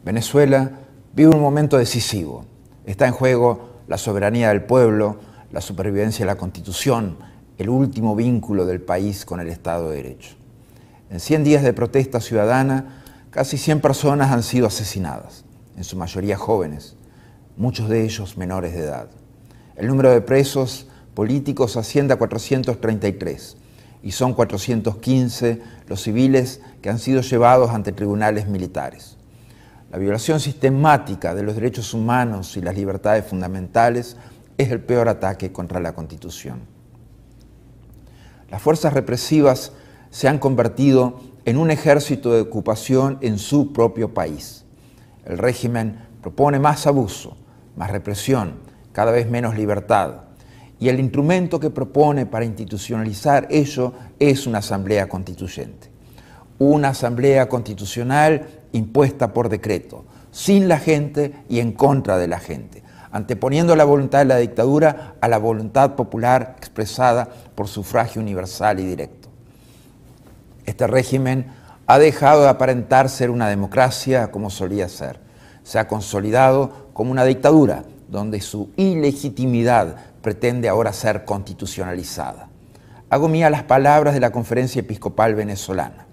Venezuela vive un momento decisivo. Está en juego la soberanía del pueblo, la supervivencia de la Constitución, el último vínculo del país con el Estado de Derecho. En 100 días de protesta ciudadana, casi 100 personas han sido asesinadas, en su mayoría jóvenes, muchos de ellos menores de edad. El número de presos políticos asciende a 433 y son 415 los civiles que han sido llevados ante tribunales militares. La violación sistemática de los derechos humanos y las libertades fundamentales es el peor ataque contra la Constitución. Las fuerzas represivas se han convertido en un ejército de ocupación en su propio país. El régimen propone más abuso, más represión, cada vez menos libertad. Y el instrumento que propone para institucionalizar ello es una asamblea constituyente. Una asamblea constitucional impuesta por decreto, sin la gente y en contra de la gente, anteponiendo la voluntad de la dictadura a la voluntad popular expresada por sufragio universal y directo. Este régimen ha dejado de aparentar ser una democracia como solía ser. Se ha consolidado como una dictadura, donde su ilegitimidad pretende ahora ser constitucionalizada. Hago mía las palabras de la Conferencia Episcopal Venezolana.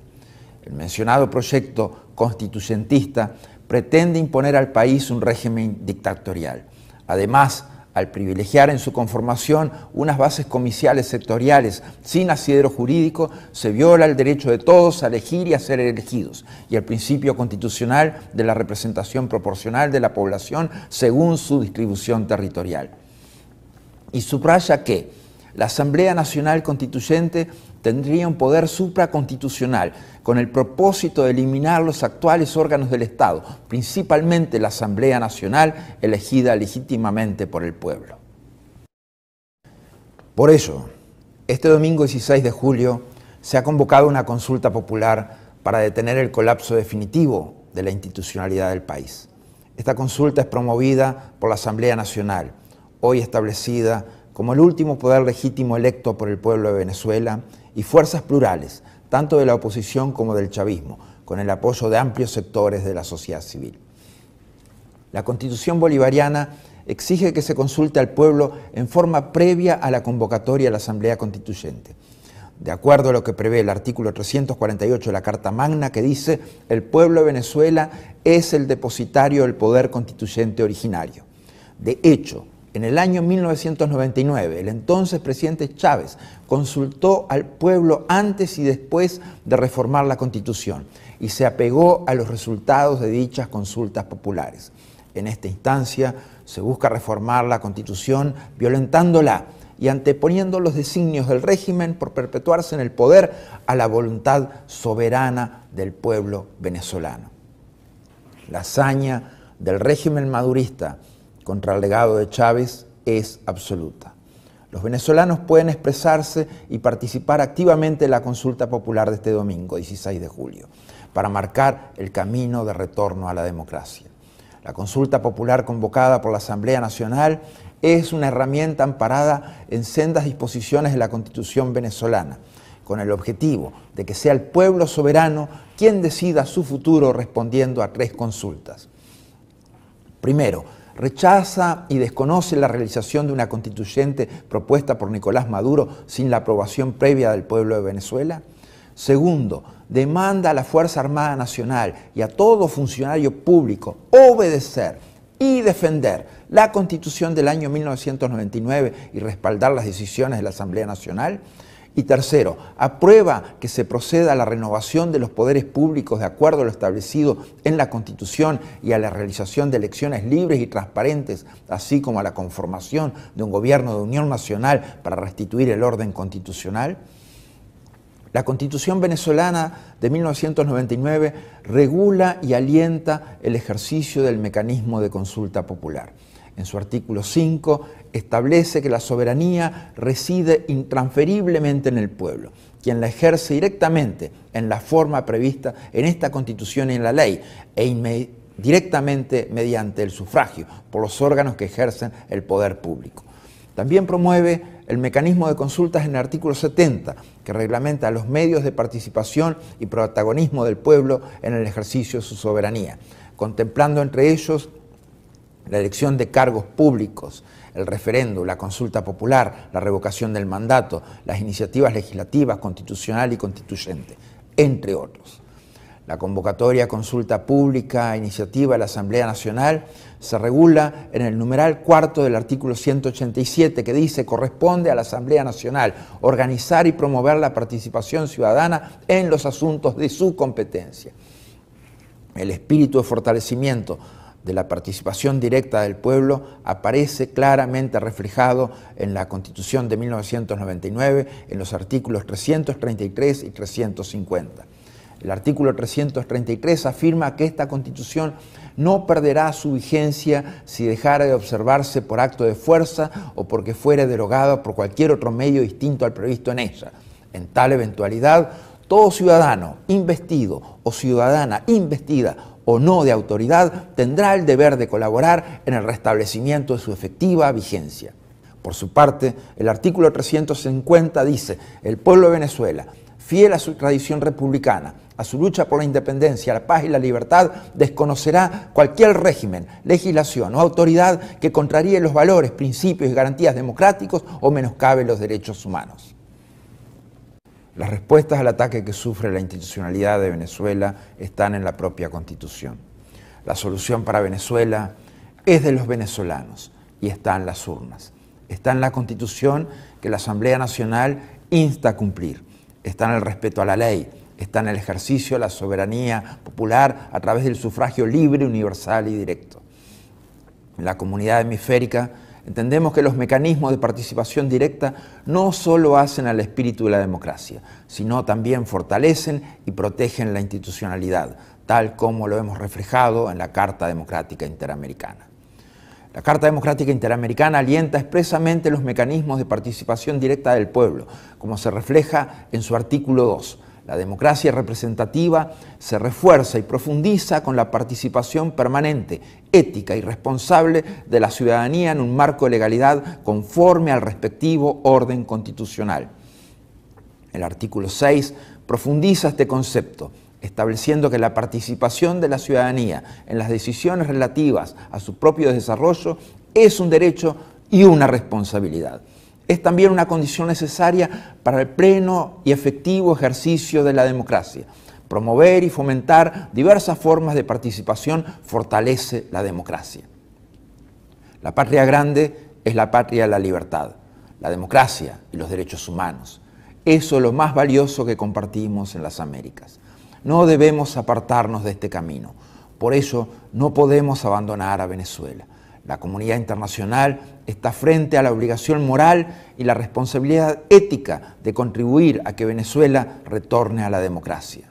El mencionado proyecto constituyentista pretende imponer al país un régimen dictatorial. Además, al privilegiar en su conformación unas bases comiciales sectoriales sin asidero jurídico, se viola el derecho de todos a elegir y a ser elegidos, y el principio constitucional de la representación proporcional de la población según su distribución territorial. Y subraya que la Asamblea Nacional Constituyente tendría un poder supraconstitucional con el propósito de eliminar los actuales órganos del Estado, principalmente la Asamblea Nacional elegida legítimamente por el pueblo. Por ello, este domingo 16 de julio se ha convocado una consulta popular para detener el colapso definitivo de la institucionalidad del país. Esta consulta es promovida por la Asamblea Nacional, hoy establecida como el último poder legítimo electo por el pueblo de Venezuela, y fuerzas plurales, tanto de la oposición como del chavismo, con el apoyo de amplios sectores de la sociedad civil. La Constitución bolivariana exige que se consulte al pueblo en forma previa a la convocatoria a la Asamblea Constituyente, de acuerdo a lo que prevé el artículo 348 de la Carta Magna, que dice: el pueblo de Venezuela es el depositario del poder constituyente originario. De hecho, en el año 1999, el entonces presidente Chávez consultó al pueblo antes y después de reformar la Constitución y se apegó a los resultados de dichas consultas populares. En esta instancia se busca reformar la Constitución violentándola y anteponiendo los designios del régimen por perpetuarse en el poder a la voluntad soberana del pueblo venezolano. La hazaña del régimen madurista contra el legado de Chávez es absoluta. Los venezolanos pueden expresarse y participar activamente en la consulta popular de este domingo, 16 de julio, para marcar el camino de retorno a la democracia. La consulta popular convocada por la Asamblea Nacional es una herramienta amparada en sendas disposiciones de la Constitución venezolana, con el objetivo de que sea el pueblo soberano quien decida su futuro respondiendo a 3 consultas. Primero, rechaza y desconoce la realización de una constituyente propuesta por Nicolás Maduro sin la aprobación previa del pueblo de Venezuela. Segundo, demanda a la Fuerza Armada Nacional y a todo funcionario público obedecer y defender la Constitución del año 1999 y respaldar las decisiones de la Asamblea Nacional. Y tercero, aprueba que se proceda a la renovación de los poderes públicos de acuerdo a lo establecido en la Constitución y a la realización de elecciones libres y transparentes, así como a la conformación de un gobierno de unión nacional para restituir el orden constitucional. La Constitución venezolana de 1999 regula y alienta el ejercicio del mecanismo de consulta popular. En su artículo 5 establece que la soberanía reside intransferiblemente en el pueblo, quien la ejerce directamente en la forma prevista en esta Constitución y en la ley, e directamente mediante el sufragio por los órganos que ejercen el poder público. También promueve el mecanismo de consultas en el artículo 70, que reglamenta los medios de participación y protagonismo del pueblo en el ejercicio de su soberanía, contemplando entre ellos la elección de cargos públicos, el referéndum, la consulta popular, la revocación del mandato, las iniciativas legislativas, constitucional y constituyente, entre otros. La convocatoria a consulta pública, iniciativa de la Asamblea Nacional, se regula en el numeral cuarto del artículo 187, que dice: corresponde a la Asamblea Nacional organizar y promover la participación ciudadana en los asuntos de su competencia. El espíritu de fortalecimiento de la participación directa del pueblo aparece claramente reflejado en la Constitución de 1999, en los artículos 333 y 350. El artículo 333 afirma que esta Constitución no perderá su vigencia si dejara de observarse por acto de fuerza o porque fuere derogada por cualquier otro medio distinto al previsto en ella. En tal eventualidad, todo ciudadano investido o ciudadana investida o no de autoridad tendrá el deber de colaborar en el restablecimiento de su efectiva vigencia. Por su parte, el artículo 350 dice: el pueblo de Venezuela, fiel a su tradición republicana, a su lucha por la independencia, la paz y la libertad, desconocerá cualquier régimen, legislación o autoridad que contraríe los valores, principios y garantías democráticos o menoscabe los derechos humanos. Las respuestas al ataque que sufre la institucionalidad de Venezuela están en la propia Constitución. La solución para Venezuela es de los venezolanos y está en las urnas. Está en la Constitución que la Asamblea Nacional insta a cumplir. Está en el respeto a la ley, está en el ejercicio de la soberanía popular a través del sufragio libre, universal y directo. En la comunidad hemisférica entendemos que los mecanismos de participación directa no solo hacen al espíritu de la democracia, sino también fortalecen y protegen la institucionalidad, tal como lo hemos reflejado en la Carta Democrática Interamericana. La Carta Democrática Interamericana alienta expresamente los mecanismos de participación directa del pueblo, como se refleja en su artículo 2. La democracia representativa se refuerza y profundiza con la participación permanente, ética y responsable de la ciudadanía en un marco de legalidad conforme al respectivo orden constitucional. El artículo 6 profundiza este concepto, estableciendo que la participación de la ciudadanía en las decisiones relativas a su propio desarrollo es un derecho y una responsabilidad. Es también una condición necesaria para el pleno y efectivo ejercicio de la democracia. Promover y fomentar diversas formas de participación fortalece la democracia. La patria grande es la patria de la libertad, la democracia y los derechos humanos. Eso es lo más valioso que compartimos en las Américas. No debemos apartarnos de este camino. Por ello, no podemos abandonar a Venezuela. La comunidad internacional está frente a la obligación moral y la responsabilidad ética de contribuir a que Venezuela retorne a la democracia.